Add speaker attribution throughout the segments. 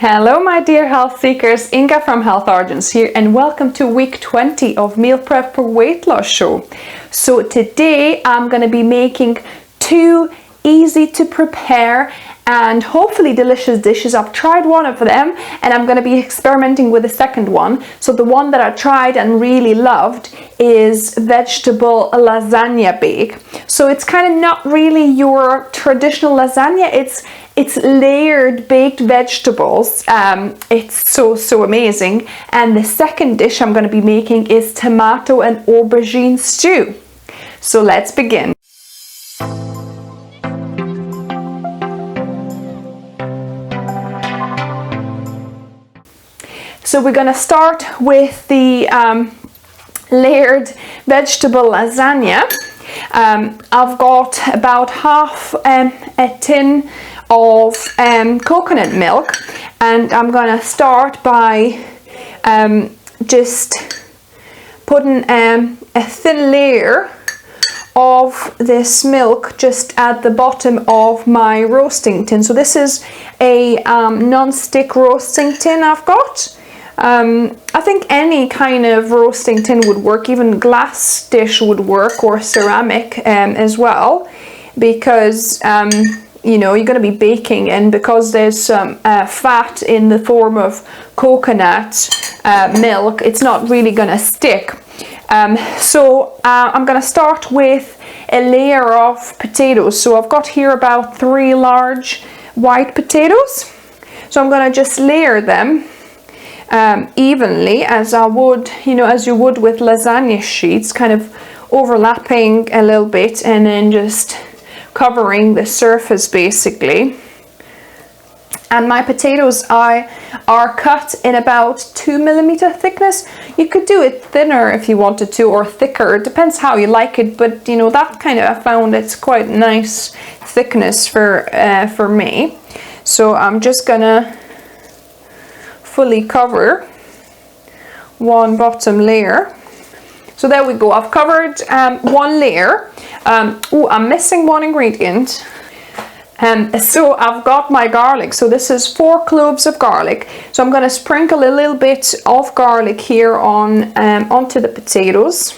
Speaker 1: Hello my dear health seekers, Inga from Health Origins here and welcome to week 20 of Meal Prep for Weight Loss show. So today I'm going to be making two easy to prepare and hopefully delicious dishes. I've tried one of them and I'm going to be experimenting with the second one. So the one that I tried and really loved is vegetable lasagna bake. So it's kind of not really your traditional lasagna, it's layered baked vegetables. It's so amazing. And the second dish I'm going to be making is tomato and aubergine stew. So let's begin. So we're going to start with the layered vegetable lasagna. I've got about half a tin of coconut milk, and I'm going to start by just putting a thin layer of this milk just at the bottom of my roasting tin. So this is a non-stick roasting tin I've got. I think any kind of roasting tin would work, even glass dish would work, or ceramic as well, because you know, you're going to be baking, and because there's some fat in the form of coconut milk, it's not really going to stick. So I'm going to start with a layer of potatoes. So I've got here about 3 large white potatoes. So I'm going to just layer them evenly, as I would, you know, as you would with lasagna sheets, kind of overlapping a little bit and then just covering the surface basically. And my potatoes are cut in about 2mm thickness. You could do it thinner if you wanted to, or thicker, it depends how you like it, but you know, that kind of, I found it's quite nice thickness for me. So I'm just gonna fully cover one bottom layer. So there we go, I've covered one layer. Oh, I'm missing one ingredient. So I've got my garlic. So this is 4 cloves of garlic. So I'm going to sprinkle a little bit of garlic here on onto the potatoes.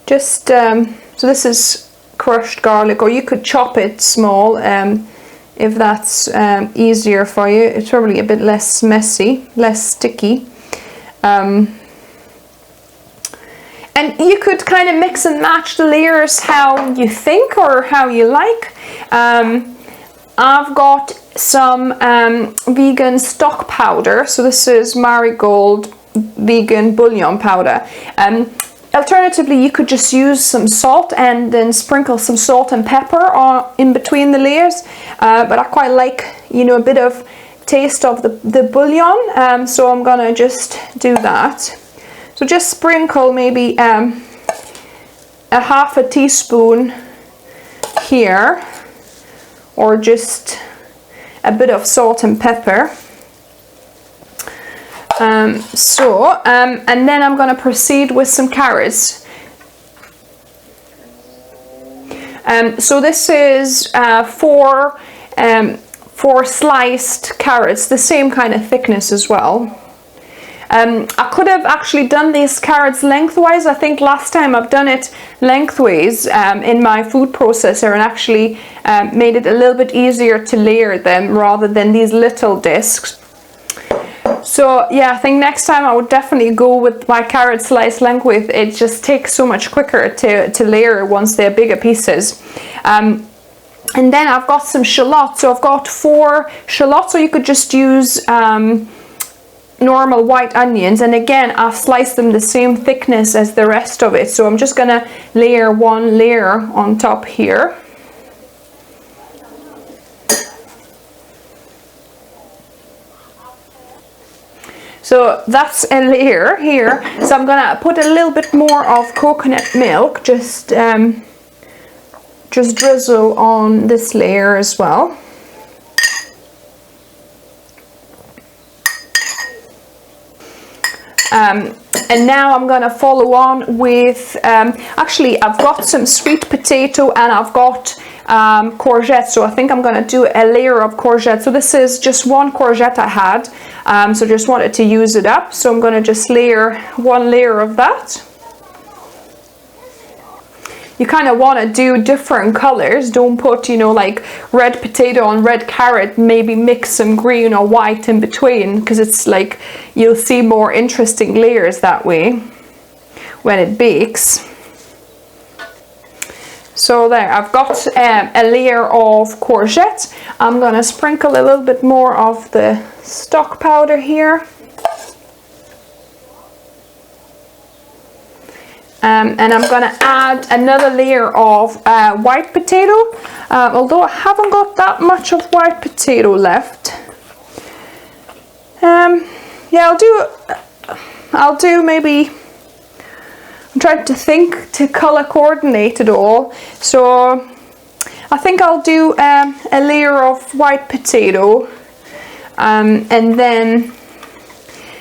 Speaker 1: Just so this is crushed garlic, or you could chop it small if that's easier for you. It's probably a bit less messy, less sticky. And you could kind of mix and match the layers how you think or how you like. I've got some vegan stock powder. So this is Marigold vegan bouillon powder. Alternatively, you could just use some salt and then sprinkle some salt and pepper in between the layers. But I quite like, you know, a bit of taste of the bouillon. So I'm gonna just do that. So just sprinkle maybe a half a teaspoon here, or just a bit of salt and pepper. And then I'm going to proceed with some carrots. So this is 4 sliced carrots, the same kind of thickness as well. I could have actually done these carrots lengthwise. I think last time I've done it lengthways in my food processor, and actually made it a little bit easier to layer them rather than these little discs. So yeah, I think next time I would definitely go with my carrot sliced lengthways. It just takes so much quicker to layer once they're bigger pieces. And then I've got some shallots. So I've got 4 shallots, so you could just use normal white onions, and again I've sliced them the same thickness as the rest of it. So I'm just gonna layer one layer on top here. So that's a layer here. So I'm gonna put a little bit more of coconut milk, just drizzle on this layer as well. And now I'm going to follow on with, actually I've got some sweet potato, and I've got courgette. So I think I'm going to do a layer of courgette. So this is just one courgette I had, so just wanted to use it up. So I'm going to just layer one layer of that. You kind of want to do different colors. Don't put, you know, like red potato and red carrot, maybe mix some green or white in between, because it's like you'll see more interesting layers that way when it bakes. So there, I've got a layer of courgette. I'm going to sprinkle a little bit more of the stock powder here. And I'm going to add another layer of white potato, although I haven't got that much of white potato left. Yeah, I'll do maybe, I'm trying to think to color coordinate it all. So I think I'll do a layer of white potato, and then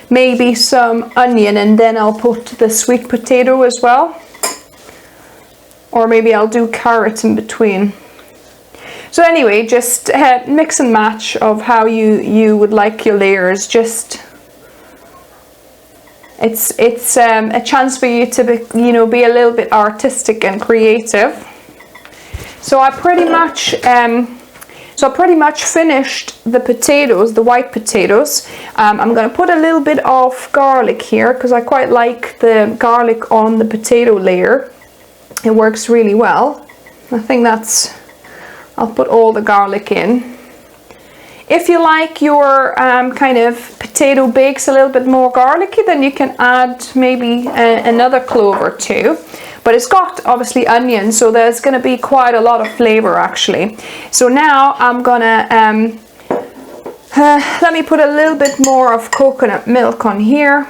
Speaker 1: maybe some onion, and then I'll put the sweet potato as well, or maybe I'll do carrots in between. So anyway, just mix and match of how you would like your layers. Just it's a chance for you to be, you know, be a little bit artistic and creative. So I pretty much finished the potatoes, the white potatoes. I'm going to put a little bit of garlic here because I quite like the garlic on the potato layer. It works really well. I think I'll put all the garlic in. If you like your kind of potato bakes a little bit more garlicky, then you can add maybe another clove or two. But it's got obviously onion, so there's going to be quite a lot of flavor actually. So now I'm gonna let me put a little bit more of coconut milk on here.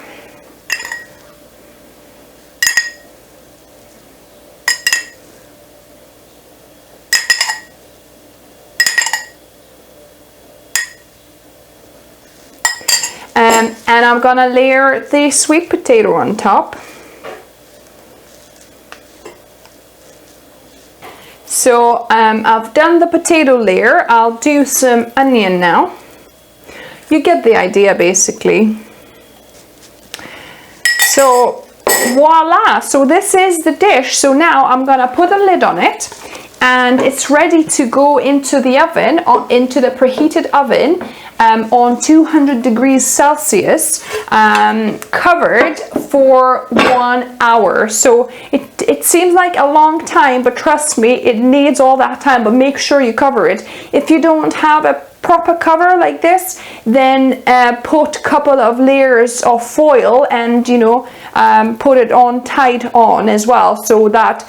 Speaker 1: And I'm gonna layer the sweet potato on top. So I've done the potato layer. I'll do some onion now. You get the idea basically. So voila, so this is the dish. So now I'm gonna put a lid on it, and it's ready to go into the oven, into the preheated oven, on 200 degrees Celsius, covered for 1 hour. So it seems like a long time, but trust me, it needs all that time, but make sure you cover it. If you don't have a proper cover like this, then put a couple of layers of foil and, you know, put it on tight on as well, so that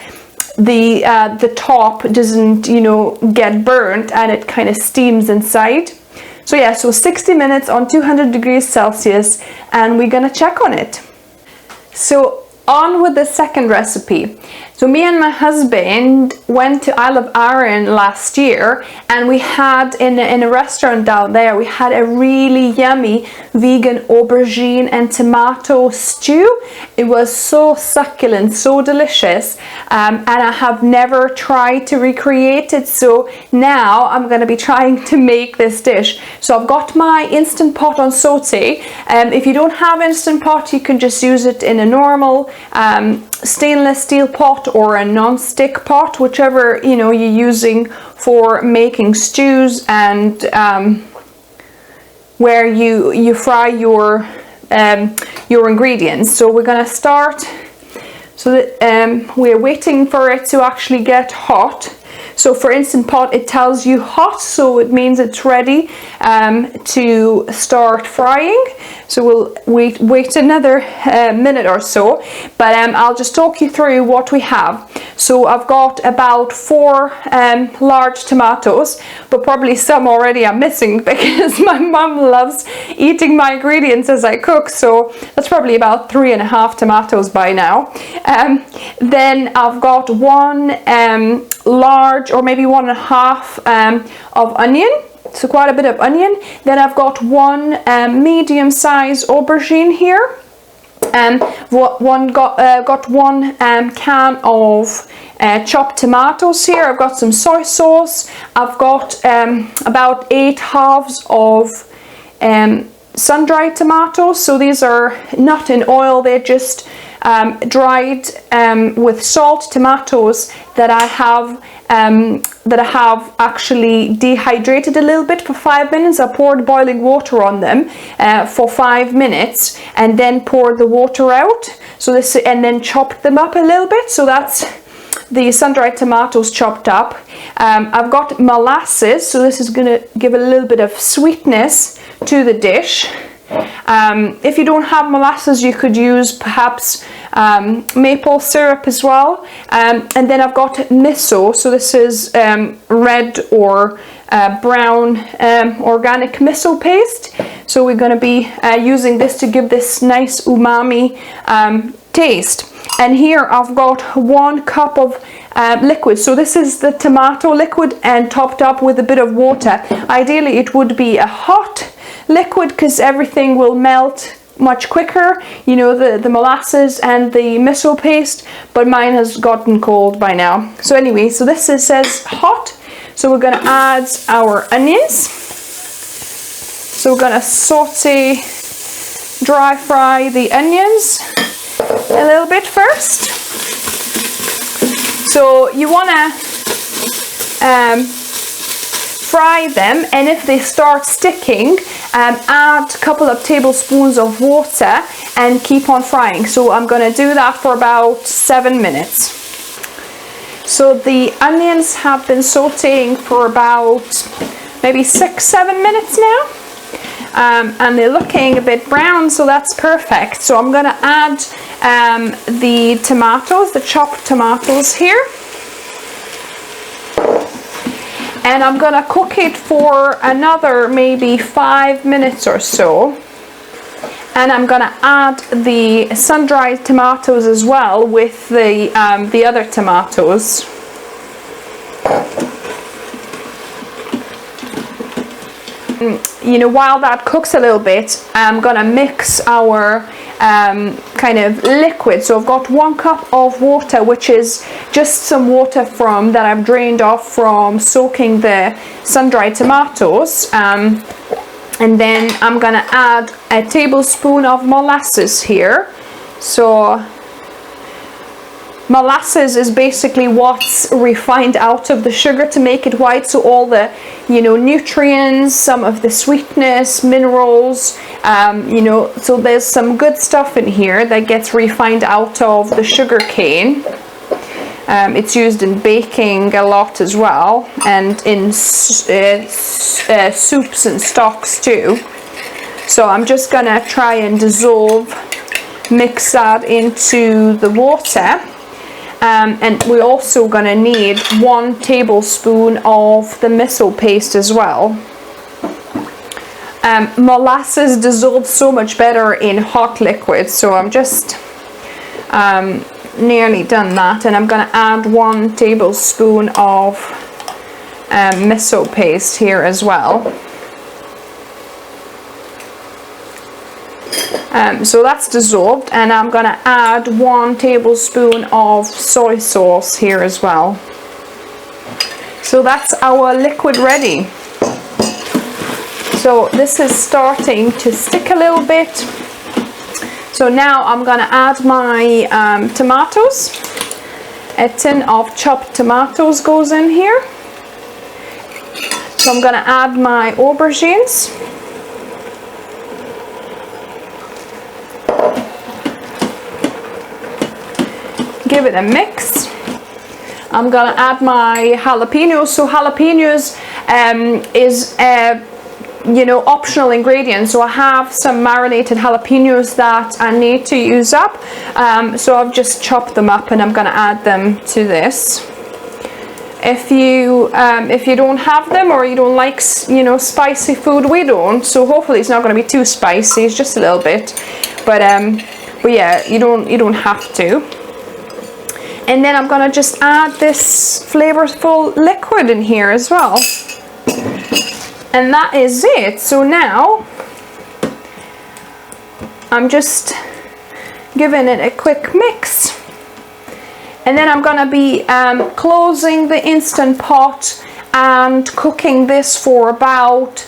Speaker 1: the top doesn't, you know, get burnt and it kind of steams inside. So yeah, so 60 minutes on 200 degrees Celsius, and we're gonna check on it. So on with the second recipe. So me and my husband went to Isle of Arran last year, and we had in a restaurant down there, we had a really yummy vegan aubergine and tomato stew. It was so succulent, so delicious, and I have never tried to recreate it, so now I'm going to be trying to make this dish. So I've got my Instant Pot on saute. If you don't have Instant Pot, you can just use it in a normal stainless steel pot or a non-stick pot, whichever, you know, you're using for making stews, and where you fry your ingredients. So we're gonna start, so that we're waiting for it to actually get hot. So for Instant Pot, it tells you hot, so it means it's ready to start frying. So we'll wait another minute or so, but I'll just talk you through what we have. So I've got about 4 large tomatoes, but probably some already I'm missing because my mum loves eating my ingredients as I cook, so that's probably about 3.5 tomatoes by now. Then I've got 1 large, or maybe 1.5 of onion, so quite a bit of onion. Then I've got 1 medium-sized aubergine here, Got one can of chopped tomatoes here. I've got some soy sauce. I've got about 8 halves of sun-dried tomatoes. So these are not in oil, they're just dried with salt tomatoes that I have actually dehydrated a little bit for 5 minutes. I poured boiling water on them for 5 minutes and then poured the water out. So this, and then chopped them up a little bit. So that's the sun-dried tomatoes chopped up. I've got molasses, so this is gonna give a little bit of sweetness to the dish. If you don't have molasses, you could use perhaps maple syrup as well. And then I've got miso, so this is red or brown organic miso paste. So we're going to be using this to give this nice umami taste. And here I've got 1 cup of liquid. So this is the tomato liquid and topped up with a bit of water. Ideally it would be a hot liquid because everything will melt much quicker, you know, the molasses and the miso paste, but mine has gotten cold by now. So anyway, so this says hot, so we're going to add our onions. So we're going to saute, dry fry the onions a little bit first. So you want to fry them, and if they start sticking, add a couple of tablespoons of water and keep on frying. So I'm going to do that for about 7 minutes. So the onions have been sauteing for about maybe 6-7 minutes now, and they're looking a bit brown, so that's perfect. So I'm going to add the tomatoes, the chopped tomatoes here. And I'm gonna cook it for another maybe 5 minutes or so. And I'm gonna add the sun-dried tomatoes as well with the other tomatoes. You know, while that cooks a little bit, I'm gonna mix our kind of liquid. So I've got 1 cup of water, which is just some water from that I've drained off from soaking the sun-dried tomatoes, and then I'm gonna add a tablespoon of molasses here. So molasses is basically what's refined out of the sugar to make it white, so all the, you know, nutrients, some of the sweetness, minerals, you know, so there's some good stuff in here that gets refined out of the sugar cane. It's used in baking a lot as well, and in soups and stocks too. So I'm just gonna try and mix that into the water. And we're also going to need 1 tablespoon of the miso paste as well. Molasses dissolves so much better in hot liquid, so I'm just nearly done that, and I'm going to add 1 tablespoon of miso paste here as well. So that's dissolved, and I'm going to add 1 tablespoon of soy sauce here as well. So that's our liquid ready. So this is starting to stick a little bit. So now I'm going to add my tomatoes. A tin of chopped tomatoes goes in here. So I'm going to add my aubergines. Give it a mix. I'm gonna add my jalapenos. So jalapenos is you know, optional ingredient. So I have some marinated jalapenos that I need to use up. So I've just chopped them up and I'm gonna add them to this. If you don't have them, or you don't like, you know, spicy food, we don't. So hopefully it's not gonna be too spicy. It's just a little bit, but yeah, you don't have to. And then I'm gonna just add this flavorful liquid in here as well. And that is it. So now I'm just giving it a quick mix. And then I'm gonna be closing the Instant Pot and cooking this for about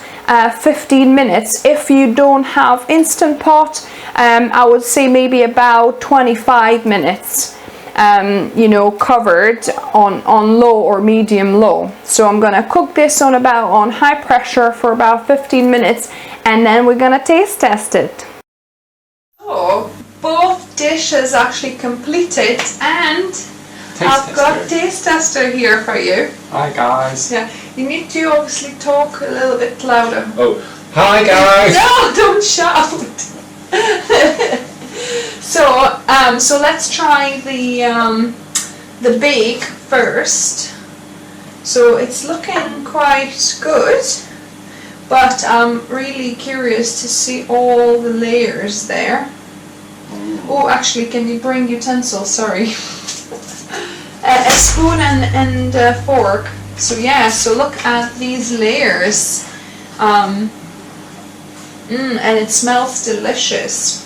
Speaker 1: 15 minutes. If you don't have Instant Pot, I would say maybe about 25 minutes, you know, covered on low or medium low. So I'm gonna cook this on high pressure for about 15 minutes, and then we're gonna taste test it. So both dishes actually completed, and I've got taste tester here for you.
Speaker 2: Hi guys.
Speaker 1: Yeah, you need to obviously talk a little bit louder.
Speaker 2: Oh, hi guys.
Speaker 1: No, don't shout. So let's try the bake first. So it's looking quite good, but I'm really curious to see all the layers there. Oh, actually, can you bring utensils? Sorry. A spoon and a fork. So yeah, so look at these layers. And it smells delicious.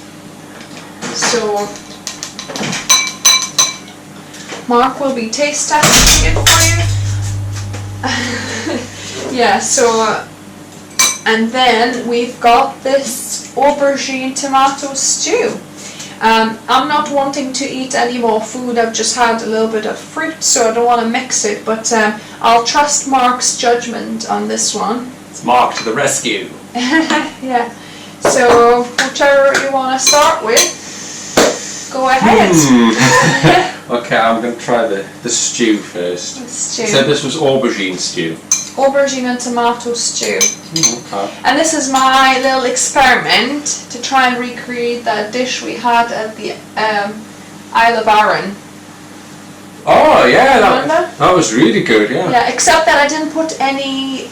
Speaker 1: So Mark will be taste testing it for you. Yeah, so and then we've got this aubergine tomato stew. I'm not wanting to eat any more food. I've just had a little bit of fruit, so I don't want to mix it, but I'll trust Mark's judgment on this one.
Speaker 2: It's Mark to the rescue.
Speaker 1: Yeah, so whichever you want to start with, go ahead.
Speaker 2: Okay, I'm going to try the stew first.
Speaker 1: The stew.
Speaker 2: So this was aubergine stew.
Speaker 1: Aubergine and tomato stew.
Speaker 2: Okay.
Speaker 1: And this is my little experiment to try and recreate that dish we had at the Isle of Arran.
Speaker 2: Oh yeah,
Speaker 1: that
Speaker 2: was really good. Yeah.
Speaker 1: Yeah, except that I didn't put any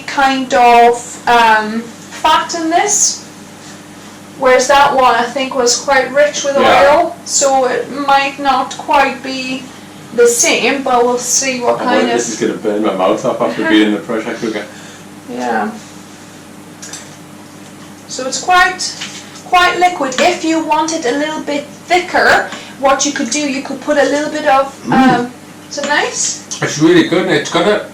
Speaker 1: kind of fat in this. Whereas that one I think was quite rich with oil, so it might not quite be the same, but we'll see what kind of...
Speaker 2: This is going to burn my mouth off after being in the pressure cooker.
Speaker 1: Yeah. So it's quite liquid. If you want it a little bit thicker, what you could do, you could put a little bit of... is it nice?
Speaker 2: It's really good. It's got a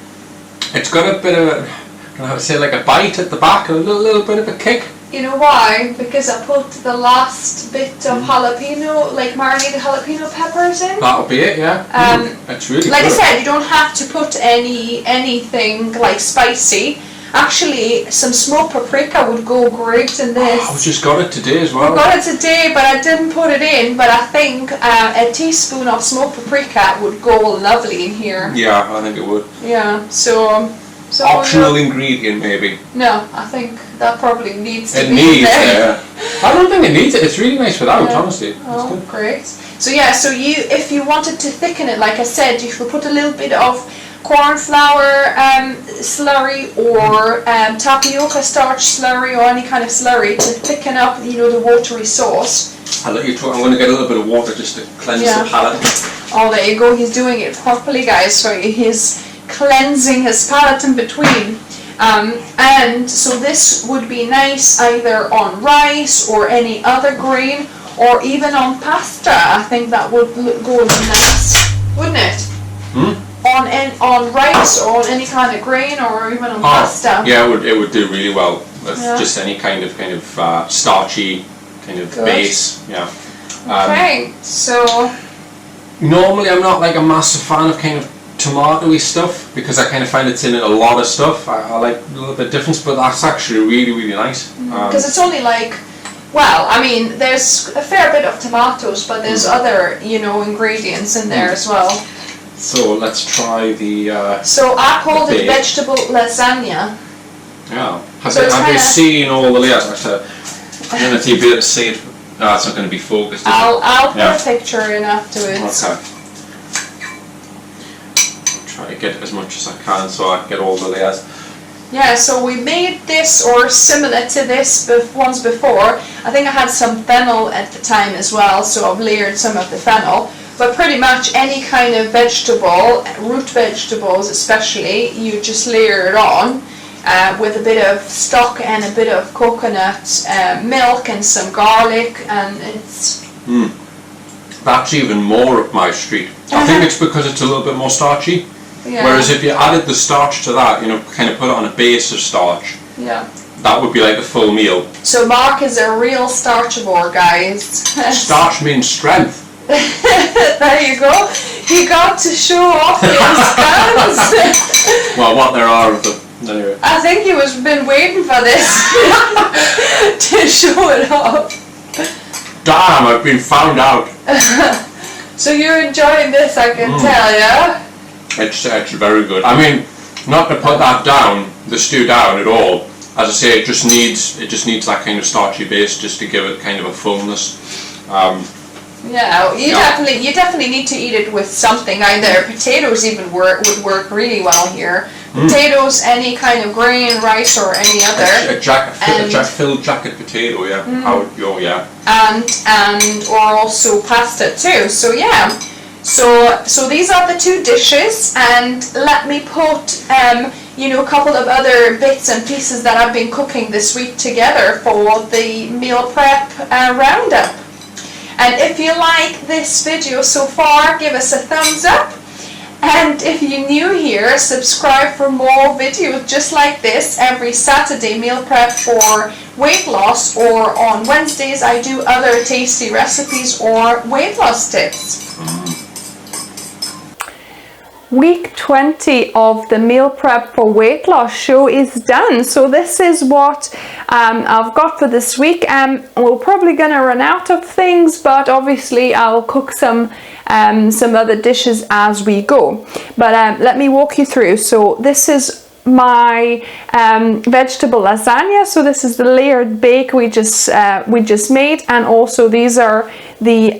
Speaker 2: bit of a, can I say, like a bite at the back, a little bit of a kick.
Speaker 1: You know why? Because I put the last bit of jalapeno, like marinated jalapeno peppers in.
Speaker 2: That'll be it, yeah. It's really
Speaker 1: like
Speaker 2: good.
Speaker 1: I said, you don't have to put anything like spicy. Actually, some smoked paprika would go great in this.
Speaker 2: I've just got it today as well.
Speaker 1: I got it today, but I didn't put it in. But I think a teaspoon of smoked paprika would go lovely in here.
Speaker 2: Yeah, I think it would.
Speaker 1: Yeah, so
Speaker 2: optional ingredient maybe.
Speaker 1: No, I think that probably needs to be
Speaker 2: in
Speaker 1: there.
Speaker 2: I don't think it needs it. It's really nice without, honestly.
Speaker 1: Oh, good. Great. So yeah, so if you wanted to thicken it, like I said, you could put a little bit of corn flour slurry or tapioca starch slurry or any kind of slurry to thicken up, you know, the watery sauce.
Speaker 2: I'll let you talk. I'm going to get a little bit of water just to cleanse the palate.
Speaker 1: Oh, there you go. He's doing it properly, guys. So he's cleansing his palate in between. And so this would be nice either on rice or any other grain, or even on pasta. I think that would go nice, wouldn't it? On rice or on any kind of grain, or even on pasta.
Speaker 2: Yeah, it would do really well with just any kind of starchy kind of base. Yeah.
Speaker 1: Okay, so
Speaker 2: normally I'm not like a massive fan of kind of tomatoey stuff because I kind of find it's in a lot of stuff. I like a little bit different, but that's actually really, really nice.
Speaker 1: Because it's only like, well, I mean, there's a fair bit of tomatoes, but there's other, you know, ingredients in there as well.
Speaker 2: So let's try the...
Speaker 1: so I called it vegetable lasagna.
Speaker 2: Yeah. Have you seen all the layers? Actually, I'm going to be able to see it. No, it's not going to be focused.
Speaker 1: I'll put a picture in afterwards.
Speaker 2: Okay. Try to get as much as I can so I get all the layers.
Speaker 1: Yeah, so we made this or similar to this once before. I think I had some fennel at the time as well, so I've layered some of the fennel. But pretty much any kind of vegetable, root vegetables especially, you just layer it on with a bit of stock and a bit of coconut milk and some garlic, and it's
Speaker 2: That's even more up my street. I think it's because it's a little bit more starchy.
Speaker 1: Yeah.
Speaker 2: Whereas if you added the starch to that, you know, kind of put it on a base of starch,
Speaker 1: Yeah.
Speaker 2: that would be like a full meal.
Speaker 1: So Mark is a real starchivore, guys.
Speaker 2: Starch means strength.
Speaker 1: There you go. You got to show off your scans.
Speaker 2: Well, what there are of them. Anyway.
Speaker 1: I think he was been waiting for this to show it off.
Speaker 2: Damn, I've been found out.
Speaker 1: So you're enjoying this, I can tell, yeah?
Speaker 2: It's very good. I mean, not to put that down, the stew down at all. As I say, it just needs that kind of starchy base just to give it kind of a fullness.
Speaker 1: Yeah, you definitely need to eat it with something. Either potatoes even would work really well here. Potatoes, any kind of grain, rice, or any other.
Speaker 2: A filled jacket potato, yeah. I would go, yeah.
Speaker 1: And or also pasta too. So yeah. So these are the two dishes, and let me put you know, a couple of other bits and pieces that I've been cooking this week together for the meal prep roundup. And if you like this video so far, give us a thumbs up. And if you're new here, subscribe for more videos just like this every Saturday, meal prep for weight loss, or on Wednesdays I do other tasty recipes or weight loss tips. Week 20 of the meal prep for weight loss show is done. So this is what I've got for this week. We're probably gonna run out of things, but obviously I'll cook some other dishes as we go. But let me walk you through. So this is my vegetable lasagna. So this is the layered bake we just made, and also these are the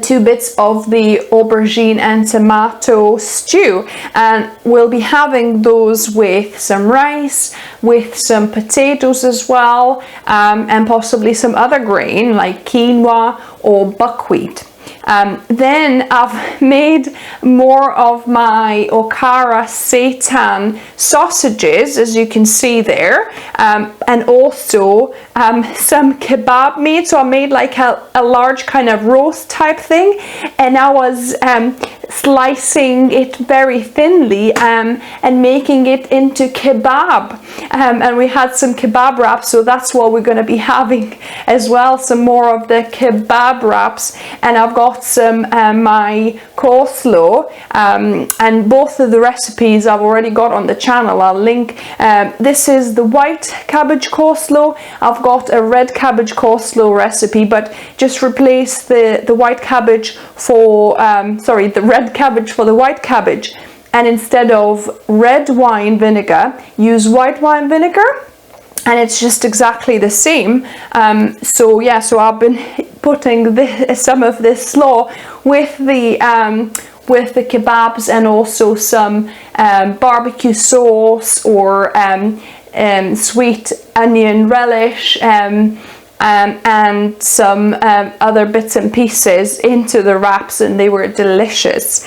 Speaker 1: two bits of the aubergine and tomato stew, and we'll be having those with some rice, with some potatoes as well, and possibly some other grain like quinoa or buckwheat. Then I've made more of my okara seitan sausages, as you can see there, and also some kebab meat. So I made like a large kind of roast type thing, and I was slicing it very thinly and making it into kebab, and we had some kebab wraps, so that's what we're going to be having as well, some more of the kebab wraps. And I've got some my coleslaw, and both of the recipes I've already got on the channel. I'll link. This is the white cabbage coleslaw. I've got a red cabbage coleslaw recipe, but just replace the white cabbage for the red cabbage for the white cabbage, and instead of red wine vinegar, use white wine vinegar, and it's just exactly the same. So I've been putting some of this slaw with the kebabs, and also some barbecue sauce or sweet onion relish, and some other bits and pieces into the wraps, and they were delicious.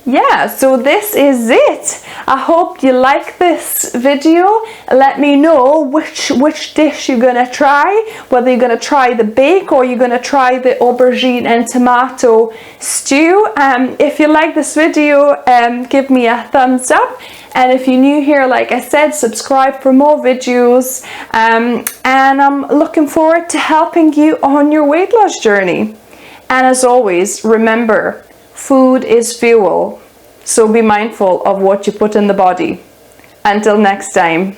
Speaker 1: Yeah, so this is it. I hope you like this video. Let me know which dish you're gonna try, whether you're gonna try the bake or you're gonna try the aubergine and tomato stew. If you like this video, give me a thumbs up. And if you're new here, like I said, subscribe for more videos. And I'm looking forward to helping you on your weight loss journey. And as always, remember, food is fuel, so be mindful of what you put in the body. Until next time.